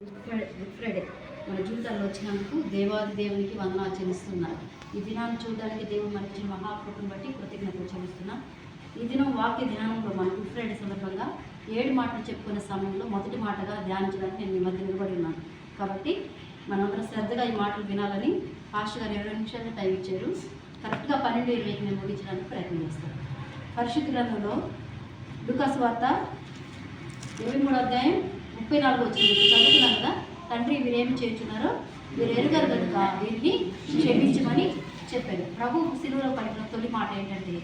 Good Friday మన జీవితాల్లో వచ్చినందుకు దేవాది దేవునికి వందనాలు చెల్లిస్తున్నాను. ఈ దినాన్ని చూడడానికి దేవుడు మనకిచ్చిన మహాకృపను బట్టి కృతజ్ఞతలు చెల్లిస్తున్నాం. ఈ దినం వాక్య ధ్యానంలో మన గుడ్ ఫ్రైడే సందర్భంగా 7 మాటలు చెప్పుకునే సమయంలో మొదటి మాటగా ధ్యానించడానికి నేను మీ మధ్య నిలబడి ఉన్నాను. కాబట్టి మనందరం శ్రద్ధగా ఈ మాటలు వినాలని పాస్టర్ గారు 20 నిమిషాలు టైం ఇచ్చారు. కరెక్ట్గా 12:20కి నేను ముగించడానికి ప్రయత్నం చేస్తాను. పరిశుద్ధ గ్రంథంలో లూకా సువార్త 23వ అధ్యాయం 34 వచ్చింది. చదువుతున్నాం కదా. తండ్రి వీరేమి చేస్తున్నారో వీరు ఎరుగరు కనుక వీరిని క్షమించమని చెప్పారు. ప్రభు శిలువలో పలికిన తొలి మాట ఏంటంటే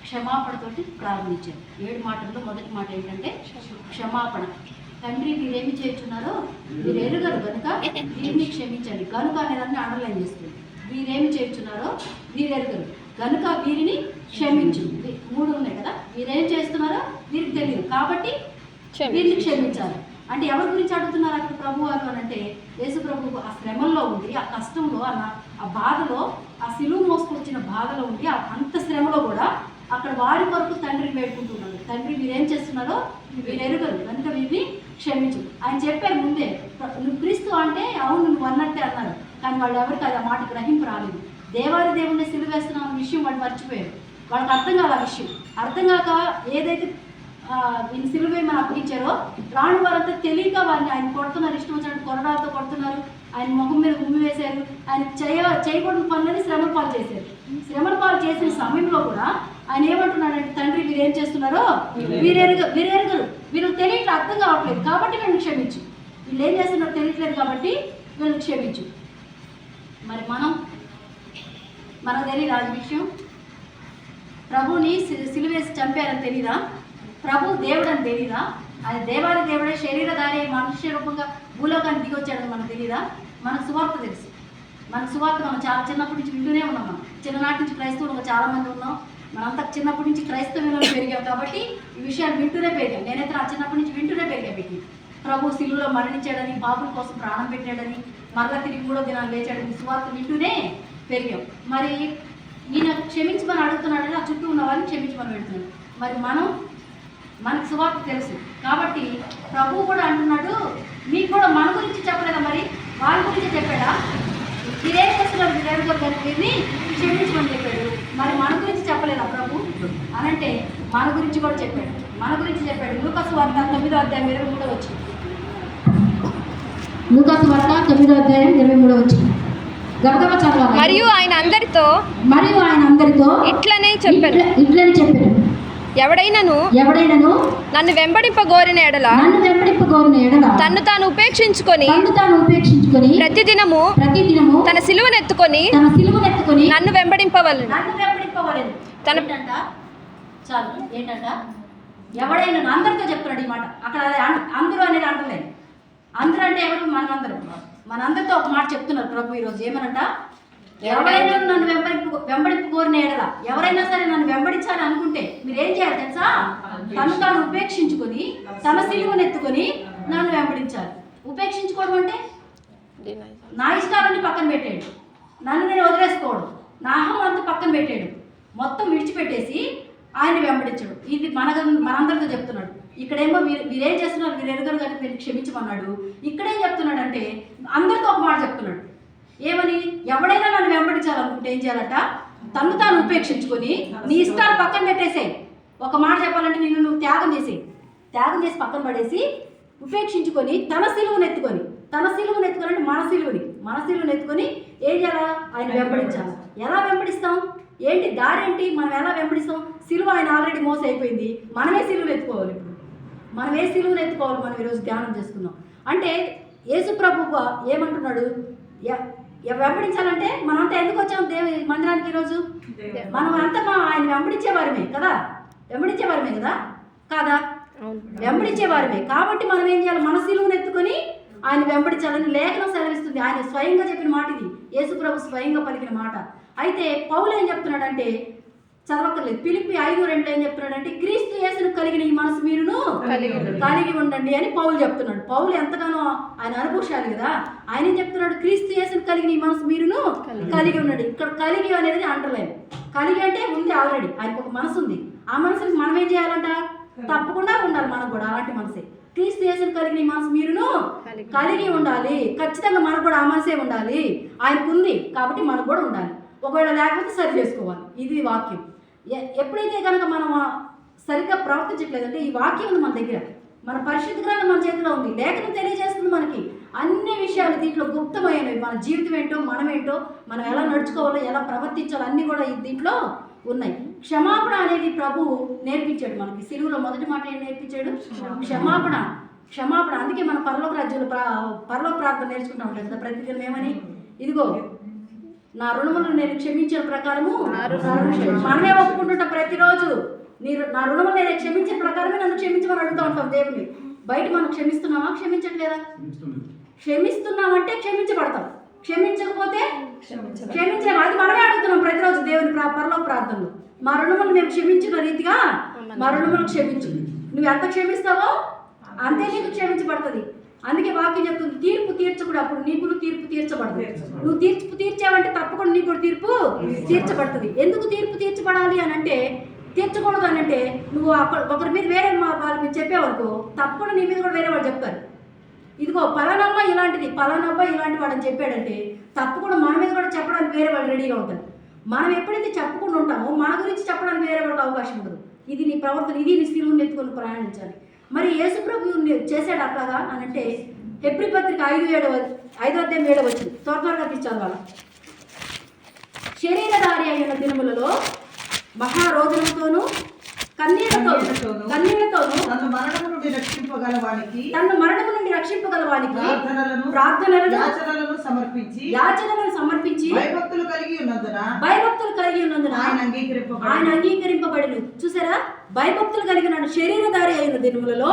క్షమాపణతోటి ప్రారంభించారు. 7 మాటల్లో మొదటి మాట ఏంటంటే క్షమాపణ. తండ్రి వీరేమి చేస్తున్నారో వీరు ఎరుగరు కనుక వీరిని క్షమించండి. కనుక అనేదాన్ని అండర్లైన్ చేస్తుంది. వీరేమి చేస్తున్నారో వీరు ఎరుగరు కనుక వీరిని క్షమించు. 3 ఉన్నాయి కదా. వీరేం చేస్తున్నారో వీరికి తెలియదు కాబట్టి వీరిని క్షమించాలి. అంటే ఎవరి గురించి అడుగుతున్నారు అక్కడ ప్రభు వారు అని అంటే యేసు ప్రభు ఆ శ్రమల్లో ఉండి, ఆ కష్టంలో, ఆ బాధలో, ఆ సిలువ మోసుకొచ్చిన బాధలో ఉండి, అంత శ్రమలో కూడా అక్కడ వారి కొరకు తండ్రిని వేడుకుంటున్నారు. తండ్రి వీరేం చేస్తున్నారో వీరు ఎరుగరు కనుక వీరిని క్షమించు. ఆయన చెప్పారు ముందే, నువ్వు క్రీస్తు అంటే అవును నువ్వు అన్నట్టే అన్నారు. కానీ వాళ్ళు ఎవరికి అది ఆ మాట గ్రహింపు రాలేదు. దేవాది దేవుణ్ణి సిలువ వేస్తున్న విషయం వాళ్ళు మర్చిపోయారు. వాళ్ళకి అర్థం కాదు ఆ విషయం. అర్థం కాక ఏదైతే ఈయన సిలువ మనం అప్పగించారో రాని వారంతా తెలియక వారిని ఆయన కొడుతున్నారు. ఇష్టం వచ్చినట్టు కొరడాలతో కొడుతున్నారు. ఆయన ముఖం మీద ఉమ్మి వేశారు. ఆయన చేయకూడని పనులని శ్రమల పాలు చేశారు. శ్రమల పాలు చేసిన సమయంలో కూడా ఆయన ఏమంటున్నాడంటే తండ్రి వీరేం చేస్తున్నారో వీరెరుగరు వీళ్ళు తెలియట్లేదు, అర్థం కావట్లేదు కాబట్టి వీళ్ళని క్షమించు. వీళ్ళు ఏం చేస్తున్నారో తెలియట్లేదు కాబట్టి వీళ్ళని క్షమించు. మరి మనకు తెలియదు ఆ విషయం. ప్రభుని సిలువేసి చంపారని తెలీదా? ప్రభు దేవుడు అని తెలీదా? అది దేవాది దేవుడే శరీరధారి మనుష్య రూపంగా భూలోకాన్ని దిగొచ్చాడని మనకు తెలీదా? మనకు సువార్త తెలుసు. మనకు సువార్త మనం చాలా చిన్నప్పటి నుంచి వింటూనే ఉన్నాం. మనం చిన్ననాటి నుంచి క్రైస్తవులుగా చాలామంది ఉన్నాం. మనంతా చిన్నప్పటి నుంచి క్రైస్తవంలో పెరిగాం కాబట్టి ఈ విషయాలు వింటూనే పెరిగాం. నేనైతే నా చిన్నప్పటి నుంచి వింటూనే పెరిగా పెట్టి ప్రభు సిలువలో మరణించాడని, పాపుల కోసం ప్రాణం పెట్టాడని, మరలా తిరిగి 3వ దినాలు లేచాడని సువార్త వింటూనే పెరిగాం. మరి ఈయన క్షమించమని అడుగుతున్నాడని ఆ చుట్టూ ఉన్న వారిని క్షమించమని పెడుతున్నాడు. మరి మనకు సువార్త తెలుసు కాబట్టి ప్రభు కూడా అంటున్నాడు, మీకు కూడా మన గురించి చెప్పలేదా? మరి వాళ్ళ గురించి చెప్పాడా? మీరేం చేస్తున్నారు వీరెరుగరు కనుక వీరిని క్షమించమని చెప్పాడు. మరి మన గురించి చెప్పలేదా ప్రభు అనంటే మన గురించి కూడా చెప్పాడు. మన గురించి చెప్పాడు. లూకా సువార్త 9వ అధ్యాయం 23వ వచ్చింది. లూకా సువార్త 9వ అధ్యాయం 23వ వచ్చింది. గబగబా చదవాలి. మరియు ఆయన అందరితో ఇట్లనే చెప్పాడు, ఎవడైనను నన్ను వెంబడింపగోరిన ఎడల తన్ను తాను ఉపేక్షించుకొని ప్రతిదినము తన సిలువనెత్తుకొని నన్ను వెంబడింపవలెను. చాలు ఏంటంట? ఎవడైనా అందరితో చెప్తున్నాడు ఈ మాట. అక్కడ అందరూ అనేది అంటలేదు. అందరూ అంటే ఎవరు? మనందరితో ఒక మాట చెప్తున్నారు ప్రభు ఈరోజు. ఏమనంట? ఎవరైనా నన్ను వెంబడింపు కోరిన ఎడల, ఎవరైనా సరే నన్ను వెంబడించాలి అనుకుంటే మీరేం చేయాలి తెలుసా? తాను ఉపేక్షించుకొని తన సిలువను ఎత్తుకొని నన్ను వెంబడించాలి. ఉపేక్షించుకోవడం అంటే నా ఇష్టాలన్నీ పక్కన పెట్టాడు, నన్ను నేను వదిలేసుకోవడం, నా అహం అంతా పక్కన పెట్టాడు, మొత్తం విడిచిపెట్టేసి ఆయన వెంబడించడు. ఇది మనందరితో చెప్తున్నాడు. ఇక్కడేమో వీరేం చేస్తున్నారు వీరు ఎరుగరు కానీ మీరు క్షమించమన్నాడు. ఇక్కడేం చెప్తున్నాడు అంటే అందరితో ఒక మాట చెప్తున్నాడు. ఏమని? ఎవడైనా నన్ను వెంబడించాలనుకుంటే ఏం చేయాలట? తాను ఉపేక్షించుకొని నీ ఇష్టాలు పక్కన పెట్టేసేయి. ఒక మాట చెప్పాలంటే నువ్వు త్యాగం చేసి పక్కన పడేసి ఉపేక్షించుకొని తన సిలువను ఎత్తుకొని అంటే మన సిలువను ఎత్తుకొని ఏం చేయాలా? ఆయన వెంబడించాలి. ఎలా వెంబడిస్తాం? ఏంటి దారి ఏంటి? మనం ఎలా వెంబడిస్తాం? సిలువ ఆయన ఆల్రెడీ మోస అయిపోయింది. మనమే సిలువను ఎత్తుకోవాలి. ఇప్పుడు మనమే సిలువను ఎత్తుకోవాలి. మనం ఈరోజు ధ్యానం చేసుకున్నాం. అంటే యేసు ప్రభువు ఏమంటున్నాడు? వెంబడించాలంటే మనంతా ఎందుకు వచ్చాం దేవుని మందిరానికి ఈరోజు? మనం అంతా ఆయన వెంబడించేవారమే కదా కాదా? వెంబడించేవారమే కాబట్టి మనం ఏం చేయాలి? మన సిలువను ఎత్తుకొని ఆయన వెంబడించాలని లేఖనం సెలవిస్తుంది. ఆయన స్వయంగా చెప్పిన మాట ఇది. యేసు ప్రభు స్వయంగా పలికిన మాట. అయితే పౌలు ఏం చెప్తున్నాడంటే చదవక్కర్లేదు. ఫిలిప్పీ 5:2 ఏం చెప్తున్నాడంటే క్రీస్తు యేసును కలిగిన ఈ మనసు మీరును కలిగి ఉండండి అని పౌలు చెప్తున్నాడు. పౌలు ఎంతగానో ఆయన అనుభూషాలి కదా. ఆయన ఏం చెప్తున్నాడు? క్రీస్తు యేసును కలిగిన ఈ మనసు మీరును కలిగి ఉండండి. ఇక్కడ కలిగి అనేది అంటలేదు. కలిగి అంటే ఉంది ఆల్రెడీ. ఆయనకు ఒక మనసు ఉంది. ఆ మనసుకి మనం ఏం చేయాలంట? తప్పకుండా ఉండాలి మనకు కూడా అలాంటి మనసే. క్రీస్తు యేసును కలిగిన మనసు మీరును కలిగి ఉండాలి. ఖచ్చితంగా మనకు కూడా ఆ మనసే ఉండాలి. ఆయనకు ఉంది కాబట్టి మనకు కూడా ఉండాలి. ఒకవేళ లేకపోతే సరి చేసుకోవాలి. ఇది వాక్యం. ఎప్పుడైతే కనుక మనం సరిగ్గా ప్రవర్తించట్లేదంటే, ఈ వాక్యం ఉంది మన దగ్గర, మన పరిశుద్ధ గ్రంథం మన చేతిలో ఉంది, లేఖనం తెలియజేస్తుంది మనకి అన్ని విషయాలు. దీంట్లో గుప్తమైనవి, మన జీవితం ఏంటో, మనం ఏంటో, మనం ఎలా నడుచుకోవాలో, ఎలా ప్రవర్తించాలో అన్నీ కూడా దీంట్లో ఉన్నాయి. క్షమాపణ అనేది ప్రభువు నేర్పించాడు మనకి. సిలువలో మొదటి మాట ఏం నేర్పించాడు? క్షమాపణ. క్షమాపణ. అందుకే మన పరలోక రాజ్యంలో పరలోక ప్రార్థన నేర్చుకుంటూ ఉంటాం కదా ప్రతిదినం. ఏమని? ఇదిగో నా రుణములను నేను క్షమించిన ప్రకారము మనమే ఒప్పుకుంటుంటాం ప్రతిరోజు. నా రుణములు నేను క్షమించిన ప్రకారమే నన్ను క్షమించమని అడుగుతూ ఉంటాం దేవుని. బయట మనం క్షమిస్తున్నామా? క్షమించట్లేదా? క్షమిస్తున్నామంటే క్షమించబడతాం, క్షమించకపోతే క్షమించలేము. అది మనమే అడుగుతున్నాం ప్రతిరోజు దేవుని పరలోక ప్రార్థనలో. మా రుణములు మేము క్షమించిన రీతిగా మా రుణములు క్షమించు. నువ్వు ఎంత క్షమిస్తావో అంతే నీకు క్షమించబడుతుంది. అందుకే వాక్యం చెప్తుంది, తీర్పు తీర్చకూడదు, అప్పుడు నీకు తీర్పు తీర్చబడుతుంది. నువ్వు తీర్పు తీర్చావంటే తప్పకుండా నీకు కూడా తీర్పు తీర్చబడుతుంది. ఎందుకు తీర్పు తీర్చబడాలి అని అంటే, తీర్చకూడదు అని అంటే, నువ్వు ఒకరి మీద వేరే వాళ్ళ మీద చెప్పేవనుకో తప్పకుండా నీ మీద కూడా వేరే వాళ్ళు చెప్తారు. ఇదిగో పలానమ్మ ఇలాంటిది, పలానమ్మ ఇలాంటి వాడని చెప్పాడంటే తప్పకుండా మన మీద కూడా చెప్పడానికి వేరే వాళ్ళు రెడీగా ఉంటారు. మనం ఎప్పుడైతే చెప్పకుండా ఉంటామో మన గురించి చెప్పడానికి వేరే వాళ్ళకి అవకాశం ఉండదు. ఇది నీ ప్రవర్తన, ఇది నీ సిలువను ఎత్తుకొని ప్రయాణించాలి. మరి యేసు ప్రభు చేశాడు అట్లాగా అని అంటే, హెబ్రీ పత్రిక 5:7 వచ్చింది. త్వరగా తీర్చాలి. శరీరధారి అయిన దినములలో మహారోదనముతోనూ కన్నీళ్లతోనూ తను మరణము నుండి రక్షింపగలవానికి ప్రార్థనలను సమర్పించి భయభక్తులు కలిగి ఉన్నందున ఆయన అంగీకరింపబడిన. చూసారా? భయభక్తులు కలిగిన శరీరధారి అయిన దినములలో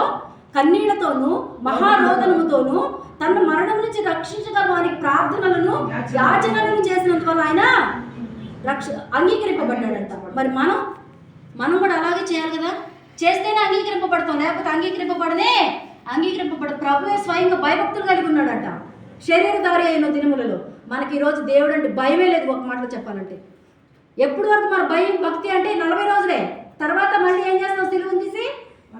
కన్నీళ్లతోనూ మహారోదనముతోనూ తన మరణం నుంచి రక్షించగల వారికి ప్రార్థనలను యాచనలను చేసినంత వల్ల ఆయన అంగీకరింపబడ్డాడంట. మరి మనం కూడా అలాగే చేయాలి కదా. చేస్తేనే అంగీకరింపబడతాం, లేకపోతే అంగీకరింపబడ. ప్రభువే స్వయంగా భయభక్తులు కలిగి ఉన్నాడంట శరీరధారి అయిన దినములలో. మనకి ఈరోజు దేవుడు అంటే భయమే లేదు. ఒక మాటలో చెప్పాలంటే, ఎప్పుడు వరకు మన భయం భక్తి అంటే 40 రోజులే. తర్వాత మళ్ళీ ఏం చేస్తాం? సిలువను తీసి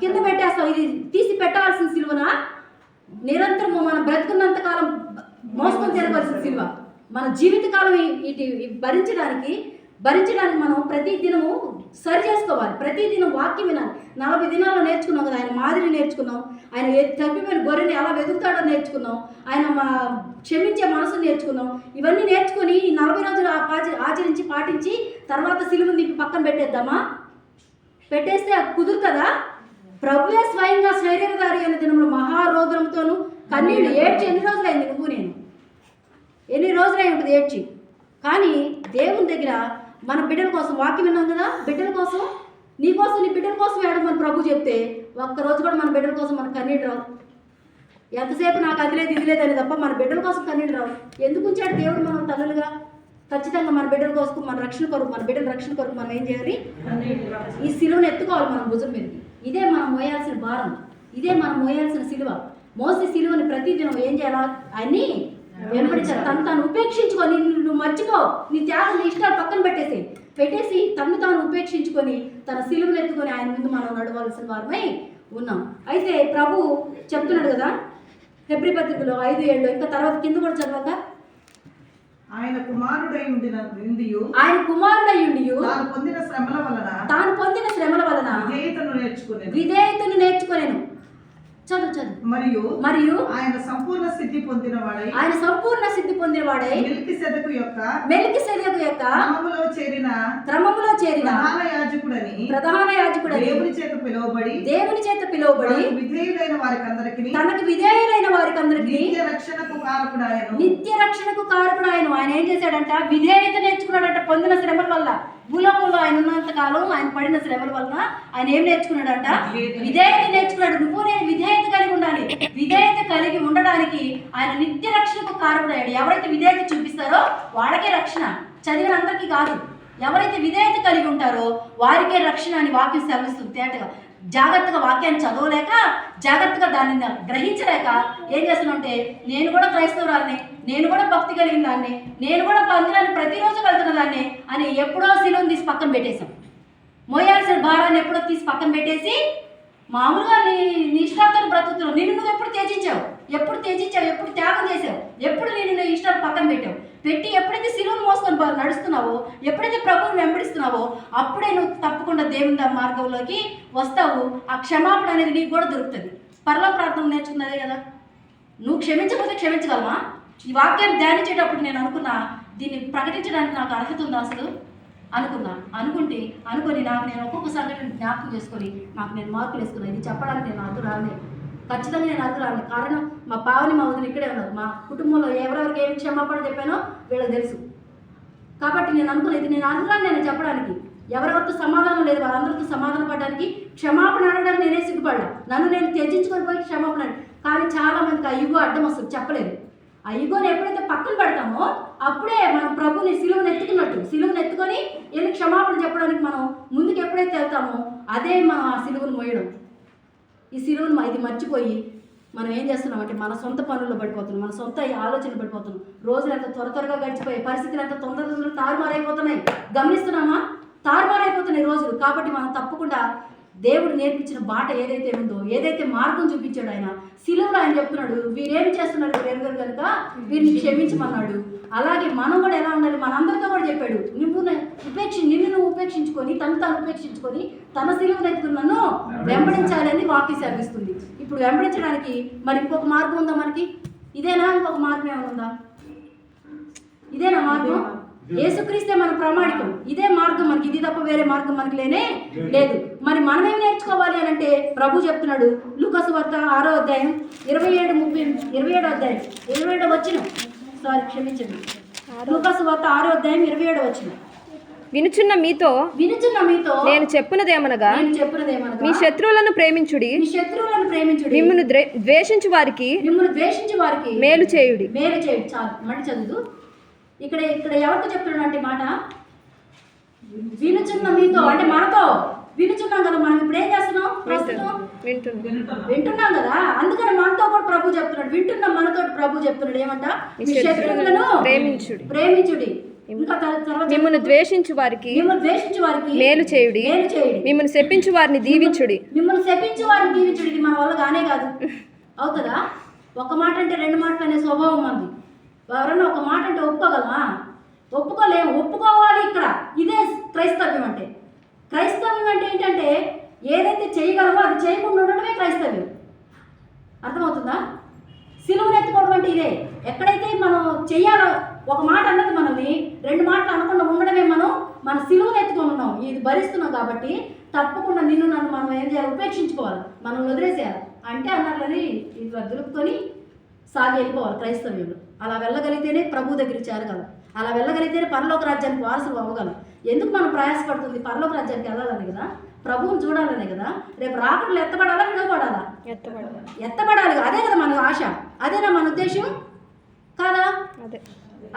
కింద పెట్టేస్తాం. ఇది తీసి పెట్టాల్సిన సిలువన నిరంతరం మనం బ్రతుకున్నంత కాలం మోసుకొని తిరగాల్సిన సిలువ. మన జీవితకాలం ఇటు భరించడానికి మనం ప్రతి దినము సరి చేసుకోవాలి. ప్రతి దినం వాక్యం వినాలి. 40 దినాల్లో నేర్చుకున్నాం కదా, ఆయన మాదిరి నేర్చుకున్నాం, ఆయన తప్పిపోయిన గొర్రెని ఎలా వెతుకుతాడో నేర్చుకున్నాం, ఆయన క్షమించే మనసును నేర్చుకున్నాం. ఇవన్నీ నేర్చుకుని 40 రోజులు ఆచరించి పాటించి తర్వాత సిలువను నింపి పక్కన పెట్టేద్దామా? పెట్టేస్తే అది కుదురుతుందా? ప్రభువే స్వయంగా శరీరధారి అయిన దినంలో మహారోదనంతోనూ కన్నీళ్ళు ఏడ్చి ఎన్ని రోజులైంది? నేను ఎన్ని రోజులై ఉంటుంది ఏడ్చి. కానీ దేవుని దగ్గర మన బిడ్డల కోసం వాక్యం విన్నాం కదా, బిడ్డల కోసం, నీ కోసం, నీ బిడ్డల కోసం ఏడమని ప్రభు చెప్తే ఒక్కరోజు కూడా మన బిడ్డల కోసం మన కన్నీళ్ళు రావు. ఎంతసేపు నాకు అది లేదు ఇది లేదని తప్ప మన బిడ్డల కోసం కన్నీళ్ళు రావు. ఎందుకు ఉంచాడు దేవుడు మనం తల్లులుగా? ఖచ్చితంగా మన బిడ్డల కోసం, మన రక్షణ కొరకు, మన బిడ్డల రక్షణ కొరకు మనం ఏం చేయాలి? ఈ సిలువను ఎత్తుకోవాలి మనం భుజం మీదకి. ఇదే మనం మోయాల్సిన భారం, ఇదే మనం మోయాల్సిన సిలువ. మోసి సిలువని ప్రతిదినం ఏం చేయాలా? అన్నీ వెంబడించాలి. తాను ఉపేక్షించుకొని, నువ్వు మర్చిపో, నీ త్యాగం, నీ ఇష్టాలు పక్కన పెట్టేసి తాను ఉపేక్షించుకొని తన సిలువను ఎత్తుకొని ఆయన ముందు మనం నడవాల్సిన వారమై ఉన్నాం. అయితే ప్రభు చెప్తున్నాడు కదా హెబ్రీ పత్రికలో 5:7, ఇంకా తర్వాత కింద కూడా చదవక, ఆయన కుమారుడై ఉండి తాను పొందిన శ్రమల వలన విధేయతను నేర్చుకునేను. చదువు. మరియు ఆయన సంపూర్ణ సిద్ధి పొందినవాడై మెల్కీసెదెకు యొక్క క్రమములో చేరిన ప్రధాన యాజకుడని దేవుని చేత పిలువబడి తనకు విధేయులైన వారికందరికి నిత్య రక్షణకు కారకుడాయను. ఆయన ఏం చేశాడంట? విధేయత నేర్చుకున్నాడంట. పొందిన శ్రమల వల్ల, భూలోకంలో ఆయన ఉన్నంత కాలం ఆయన పడిన శ్రమల వలన ఆయన ఏం నేర్చుకున్నాడంట? విధేయత నేర్చుకున్నాడు. నువ్వు నేను విధేయత కలిగి ఉండాలి. విధేయత కలిగి ఉండడానికి ఆయన నిత్య రక్షణకు కారకుడయ్యాడు. ఎవరైతే విధేయత చూపిస్తారో వాళ్ళకే రక్షణ, చదివిన అందరికీ కాదు. ఎవరైతే విధేయత కలిగి ఉంటారో వారికే రక్షణ అని వాక్యం సెలవిస్తుంది తేటగా. జాగ్రత్తగా వాక్యాన్ని చదవలేక, జాగ్రత్తగా దాన్ని గ్రహించలేక ఏం చేస్తున్నామంటే, నేను కూడా క్రైస్తవురాలని, నేను కూడా భక్తి కలిగిన దాన్ని, నేను కూడా మందిరాన్ని ప్రతిరోజు వెళ్తున్న దాన్ని అని ఎప్పుడో సిలువను తీసి పక్కన పెట్టేశాం. మోయాల్సిన భారాన్ని ఎప్పుడో తీసి పక్కన పెట్టేసి మామూలుగా నీ ఇష్టాలతో బ్రతుకుతున్నావు. నిన్ను నువ్వు ఎప్పుడు త్యజించావు, ఎప్పుడు త్యాగం చేసావు, ఎప్పుడు నేను నీ ఇష్టాలు పక్కన పెట్టి ఎప్పుడైతే సిలువను మోసుకొని నడుస్తున్నావో, ఎప్పుడైతే ప్రభువుని వెంబడిస్తున్నావో అప్పుడే నువ్వు తప్పకుండా దేవుని మార్గంలోకి వస్తావు. ఆ క్షమాపణ అనేది నీకు కూడా దొరుకుతుంది. పరలోక ప్రార్థన నేర్చుకున్నదే కదా. నువ్వు క్షమించకపోతే క్షమించగలవా? ఈ వాక్యం ధ్యానించేటప్పుడు నేను అనుకున్నా, దీన్ని ప్రకటించడానికి నాకు అర్హత ఉందా అసలు అనుకొని నాకు నేను ఒక్కొక్క సంఘటన జ్ఞాపకం చేసుకొని నాకు నేను మార్కులు వేసుకున్నాను. ఇది చెప్పడానికి నేను అర్థం రాలే, ఖచ్చితంగా నేను అర్థం రాలే. కారణం మా పావని మా వదిన ఇక్కడే ఉన్నారు. మా కుటుంబంలో ఎవరెవరికి ఏమి క్షమాపణ చెప్పానో వీళ్ళకి తెలుసు. కాబట్టి నేను అనుకున్నాను, ఇది నేను అర్థం నేను చెప్పడానికి. ఎవరెవరితో సమాధానం లేదు, వాళ్ళందరితో సమాధానం పడడానికి, క్షమాపణ అడగడానికి నేనే సిగ్గుపడ్డా. నన్ను నేను త్యజించుకొని పోయి క్షమాపణ. కానీ చాలా మందికి ఆ యుగో అడ్డం వస్తుంది, చెప్పలేదు. ఆ యుగోని ఎప్పుడైతే పక్కన పెడతామో అప్పుడే మనం ప్రభుని సిలువను ఎత్తుకొని వెళ్ళి క్షమాపణ చెప్పడానికి మనం ముందుకు ఎప్పుడైతే వెళ్తామో అదే మనం ఆ సిలువను మోయడం. ఈ సిలువను ఇది మర్చిపోయి మనం ఏం చేస్తున్నామంటే మన సొంత పనుల్లో పడిపోతున్నాం, మన సొంత ఆలోచనలు పడిపోతున్నాం. రోజులు ఎంత త్వరగా గడిచిపోయాయి, పరిస్థితులు ఎంత తొందరగా తారుమారైపోతున్నాయి. గమనిస్తున్నామా? తారుమారైపోతున్నాయి రోజులు. కాబట్టి మనం తప్పకుండా దేవుడు నేర్పించిన బాట ఏదైతే ఉందో, ఏదైతే మార్గం చూపించాడు ఆయన సిలువలో, ఆయన చెప్తున్నాడు వీరేమి చేస్తున్నారు వీరెరుగరు కనుక వీరిని క్షమించమన్నాడు. అలాగే మనం కూడా ఎలా ఉండాలి, మనందరితో కూడా చెప్పాడు, నిన్ను నువ్వు ఉపేక్షించుకొని తాను ఉపేక్షించుకొని తన సిలువను ఎత్తుకుని నన్ను వెంబడించాలని వాక్యం సెలవిస్తుంది. ఇప్పుడు వెంబడించడానికి మరి ఇంకొక మార్గం ఉందా మనకి? ఇదేనా? ఇంకొక మార్గం ఏమైనా ఉందా? ఇదేనా మార్గం? యేసుక్రీస్తే మన ప్రామాణికం. ఇదే మార్గం మనకి, ఇది తప్ప వేరే మార్గం మనకి లేనే లేదు. మరి మనం ఏం నేర్చుకోవాలి అని అంటే ప్రభు చెప్తున్నాడు. లూకా సువార్త 6వ అధ్యాయం 27వ వచనం. లూకా సువార్త 6వ అధ్యాయం 27వ వచనం. వినుచున్న మీతో నేను చెప్పునదేమనగా మీ శత్రువులను ప్రేమించుడి, మిమ్మును ద్వేషించు వారికి మేలు చేయుడి. చాలు, మళ్ళీ చదువు. ఇక్కడ ఎవరితో చెప్తున్నాడు అంటే మాట, వినుచున్న మీతో అంటే మనతో వినుచున్నాం కదా. మనం ఇప్పుడు ఏం చేస్తున్నాం? వింటున్నాం కదా. అందుకని మనతో కూడా ప్రభు చెప్తున్నాడు, వింటున్నాం మనతో ప్రభు చెప్తున్నాడు ఏమంట, శత్రువులను ప్రేమించుడి, ఇంకా తర్వాత మిమ్మల్ని ద్వేషించు వారికి మేలు చేయుడి, మిమ్మల్ని శపించు వారిని దీవించుడి. ఇది మన వల్ల కానే కాదు. అవుతుందా? ఒక మాట అంటే రెండు మాటలు అనే స్వభావం మంది. ఎవరన్నా ఒక మాట అంటే ఒప్పుకోగలమా? ఒప్పుకోలేము. ఒప్పుకోవాలి. ఇక్కడ ఇదే క్రైస్తవ్యం అంటే. క్రైస్తవ్యం అంటే ఏంటంటే ఏదైతే చేయగలమో అది చేయకుండా ఉండడమే క్రైస్తవ్యం. అర్థమవుతుందా? సిలువను ఎత్తుకోవడం అంటే ఇదే. ఎక్కడైతే మనం చెయ్యాలో ఒక మాట అన్నది మనల్ని రెండు మాటలు అనకుండా ఉండడమే మన సిలువను ఎత్తుకొని ఉన్నాం. ఇది భరిస్తున్నాం కాబట్టి తప్పకుండా నన్ను మనం ఏం చేయాలి? ఉపేక్షించుకోవాలి, మనం వదిలేసేయాలి. అంటే అన్నట్లని ఇది దులుపుకొని సాగి వెళ్ళిపోవాలి క్రైస్తవ్యంలో. అలా వెళ్ళగలిగితేనే ప్రభు దగ్గరికి చేరగలం. అలా వెళ్ళగలిగితేనే పరలోక రాజ్యానికి వారసులు అవ్వగలం. ఎందుకు మనం ప్రయాసపడుతుంది? పరలోక రాజ్యానికి వెళ్ళాలని కదా, ప్రభువుని చూడాలనే కదా. రేపు రాకడలు ఎత్తబడాలా, విడవబడాలా? ఎత్తబడాలి. అదే కదా మన ఆశ, అదేనా మన ఉద్దేశం కాదా?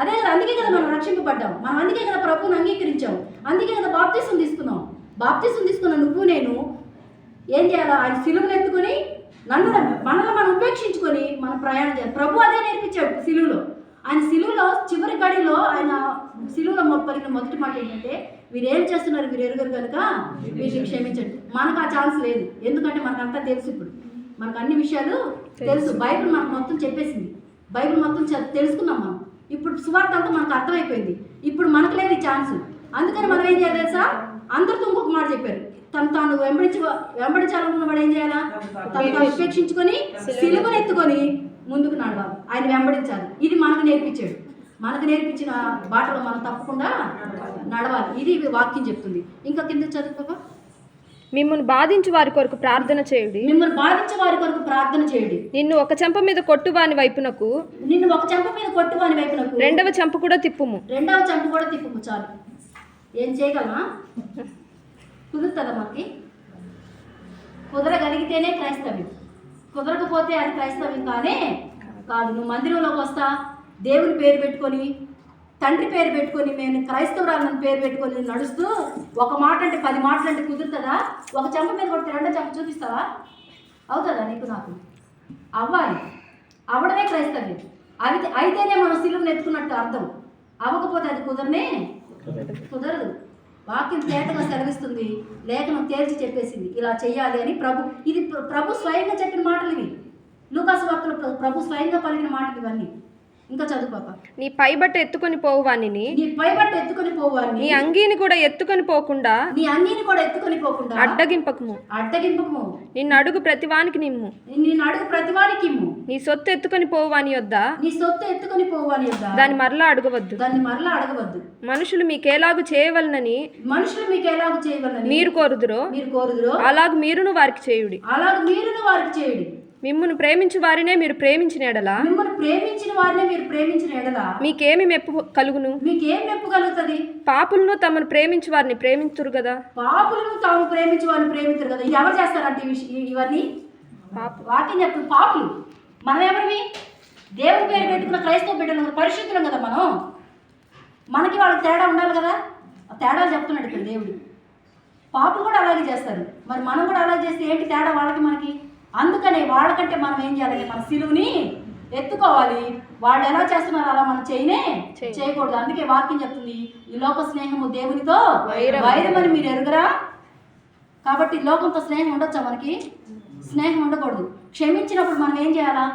అదే కదా. అందుకే కదా మనం రక్షింపబడ్డాం. మనం అందుకే కదా ప్రభువుని అంగీకరించాం. అందుకే కదా బాప్తిసం తీసుకున్నాం. బాప్తిసం తీసుకున్న నువ్వు నేను ఏం చేయాలా? ఆయన సిలువను ఎత్తుకొని మనల్ని మనం ఉపేక్షించుకొని మనం ప్రయాణం చేయాలి. ప్రభు అదే నేర్పించాడు సిలువలో. ఆయన సిలువలో చివరి గడిలో ఆయన సిలువలో పలికిన మొదటి మాట ఏంటంటే, వీరేం చేస్తున్నారు వీరెరుగరు కనుక వీరిని క్షమించండి. మనకు ఆ ఛాన్స్ లేదు. ఎందుకంటే మనకంతా తెలుసు. ఇప్పుడు మనకు అన్ని విషయాలు తెలుసు. బైబిల్ మనకు మొత్తం చెప్పేసింది. బైబిల్ మొత్తం తెలుసుకున్నాం మనం. ఇప్పుడు సువార్త అంతా మనకు అర్థమైపోయింది. ఇప్పుడు మనకు లేదు ఈ ఛాన్స్. అందుకని మనం ఏం చేయాలి తెలుసా? అందరితో ఇంకొక మాట చెప్పారు, తాను వెంబడించాలనుకున్న వాడు ఏం చేయాలా? తాను ఉపేక్షించుకొని సిలువను ఎత్తుకొని ముందుకు నడవాలి, ఆయన వెంబడించాలి. ఇది మనకు నేర్పించాడు. మనకు నేర్పించిన బాటలో మనం తప్పకుండా నడవాలి. ఇది వాక్యం చెప్తుంది. ఇంకా కింద చదువుకోక, మిమ్మల్ని బాధించు వారి కొరకు ప్రార్థన చేయుడి. నిన్ను ఒక చెంప మీద కొట్టువాని వైపునకు రెండవ చెంప కూడా తిప్పుము. చాలు. ఏం చేయగలమా? కుదురుతుందా? మనకి కుదరగలిగితేనే క్రైస్తవ్యం, కుదరకపోతే అది క్రైస్తవ్యం కానే కాదు. నువ్వు మందిరంలోకి వస్తా, దేవుని పేరు పెట్టుకొని, తండ్రి పేరు పెట్టుకొని, నేను క్రైస్తవురాలని పేరు పెట్టుకొని నడుస్తూ ఒక మాట అంటే 10 మాటలు అంటే కుదురుతుందా? ఒక చెంప మీద కొడితే రెండో చెంప చూపిస్తావా? అవుతుందా నీకు నాకు? అవ్వాలి. అవ్వడమే క్రైస్తవ్యం. అయితేనే మనం సిలువను ఎత్తుకున్నట్టు అర్థం. అవ్వకపోతే అది కుదరదు. వాక్యం తేటగా సెలవిస్తుంది, లేఖనం తేల్చి చెప్పేసింది ఇలా చెయ్యాలి అని. ఇది ప్రభు స్వయంగా చెప్పిన మాటలు ఇవి. లూకాసు వార్తలో ప్రభు స్వయంగా పలికిన మాటలు ఇవన్నీ. ఇంకా చదువు పాప. నీ పైబట్ట ఎత్తుకొని పోవాని, నీ పైబట్ట ఎత్తుకొని పోవాని, నీ అంగీని కూడా ఎత్తుకొని పోకుండా, నీ అంగీని కూడా ఎత్తుకొని పోకుండా అడ్డగింపకము, నిన్ను అడుగు ప్రతివానికి నిమ్ము, నిన్ను అడుగు ప్రతివానికి ఇమ్ము, నీ సొత్తు ఎత్తుకొని పోవాని యొద్ద, నీ సొత్తు ఎత్తుకొని పోవాని యొద్ద దాన్ని మరలా అడగవద్దు, మనుషులు మీకేలాగు చేయవలనని మీరు కోరుదురో అలాగ మీరును వారికి చేయుడి. మిమ్మును ప్రేమించు వారినే మీరు ప్రేమించిన ఎడల మీకేమి మెప్పు కలుగును? పాపులను తమను ప్రేమించు వారిని ప్రేమించురు కదా. ఇది ఎవరు చేస్తారంటే ఇవన్నీ వాక్యం చెప్తుంది. పాపులు మనం ఎవరివి? దేవుని పేరు పెట్టుకున్న క్రైస్తవ బిడ్డలు, పరిశుద్ధులం కదా మనం. మనకి వాళ్ళకి తేడా ఉండాలి కదా. ఆ తేడాలు చెప్తున్నాడు ఇక్కడ దేవుడు. పాపులు కూడా అలాగే చేస్తారు, మరి మనం కూడా అలాగే చేస్తే ఏంటి తేడా వాళ్ళకి మనకి? అందుకనే వాళ్ళకంటే మనం ఏం చేయాలంటే మన సిలువుని ఎత్తుకోవాలి. వాళ్ళు ఎలా చేస్తున్నారో అలా మనం చేయకూడదు. అందుకే వాక్యం చెప్తుంది, ఈ లోక స్నేహము దేవునితో వైరమని మీరు ఎరుగరా. కాబట్టి లోకంతో స్నేహం ఉండొచ్చా? మనకి స్నేహం ఉండకూడదు. క్షమించినప్పుడు మనం ఏం చేయాలా?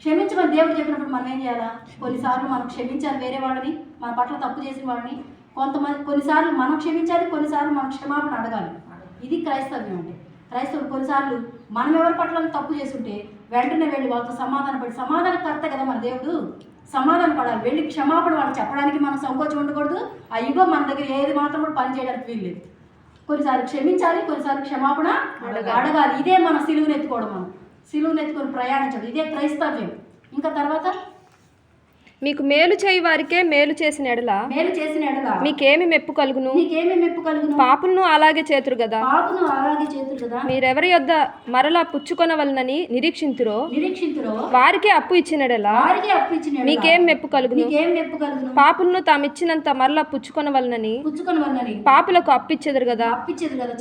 క్షమించమని దేవుడు చెప్పినప్పుడు మనం ఏం చేయాలా? కొన్నిసార్లు మనం క్షమించాలి వేరే వాళ్ళని, మన పట్ల తప్పు చేసిన వాళ్ళని. కొన్నిసార్లు మనం క్షమించాలి, కొన్నిసార్లు మనం క్షమాపణ అడగాలి. ఇది క్రైస్తవ్యం అంటే. క్రైస్తవులు కొన్నిసార్లు మనం ఎవరి పట్ల తప్పు చేస్తుంటే వెంటనే వెళ్ళి వాళ్ళతో సమాధానకర్త కదా మన దేవుడు, సమాధాన పడాలి. వెళ్ళి క్షమాపణ వాళ్ళు చెప్పడానికి మనం సంకోచం ఉండకూడదు. ఆ యుగం మన దగ్గర ఏది మాత్రం కూడా పని చేయడానికి వీల్లేదు. కొన్నిసార్లు క్షమించాలి, కొన్నిసార్లు క్షమాపణ అడగాలి. ఇదే మన సిలువుని ఎత్తుకోవడం. మనం సిలువుని ఎత్తుకొని ప్రయాణించడం, ఇదే క్రైస్తవ్యం. ఇంకా తర్వాత, మీకు మేలు చేయి వారికే మేలు చేసిన ఎడల మీకేమి మెప్పు కలుగును? పాపులను అలాగే చేతురు కదా. మీరెవరి యొద్ద మరలా పుచ్చుకొనవలనని నిరీక్షింతురో వారికే అప్పు ఇచ్చినడలా మీకేం మెప్పు కలుగును? పాపులను తామిచ్చినంత మరలా పుచ్చుకొనవలనని పాపులకు అప్పిచ్చెదరు కదా.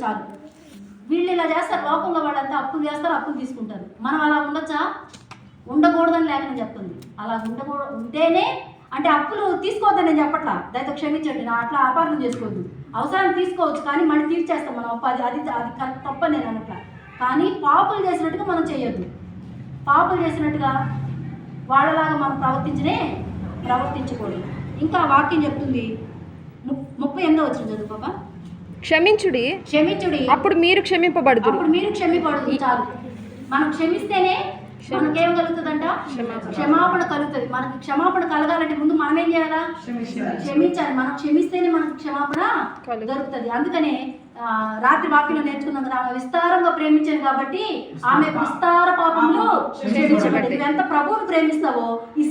చాలు. వీళ్ళు ఇలా చేస్తారు, లోకంలో వాళ్ళంతా అప్పులు చేస్తారు, అప్పులు తీసుకుంటారు. మనం అలా ఉండొచ్చా? ఉండకూడదని లేఖనం చెప్తుంది. అలా ఉంటేనే అంటే అప్పులు తీసుకోవద్దని నేను చెప్పట్లా, దయతో క్షమించండి, నా అట్లా అపార్థం చేసుకోవద్దు. అవసరాన్ని తీసుకోవచ్చు, కానీ మళ్ళీ తీర్చేస్తాం మనం అప్పు. అది తప్పని నేను అనట్లా. కానీ పాపులు చేసినట్టుగా మనం చేయొద్దు. పాపులు చేసినట్టుగా వాళ్ళలాగా మనం ప్రవర్తించకూడదు. ఇంకా వాక్యం చెప్తుంది 38వ వచనం చదువు పాప. క్షమించుడి అప్పుడు మీరు క్షమింపబడుదురు. చాలు. మనం క్షమిస్తేనే మనకేం కలుగుతుందంట? క్షమాపణ కలుగుతుంది. మనకి క్షమాపణ కలగాలంటే ముందు మనం ఏం చేయాలా? క్షమించాలి. మనం క్షమిస్తేనే మనకు క్షమాపణ దొరుకుతుంది. అందుకనే రాత్రి వాక్యంలో నేర్చుకున్నాం కదా, ఆమె విస్తారంగా ప్రేమించాను కాబట్టి ఆమె విస్తార పాపములు క్షమించబడ్డాయి. ఎంత ప్రభువును ప్రేమిస్తావో ఈ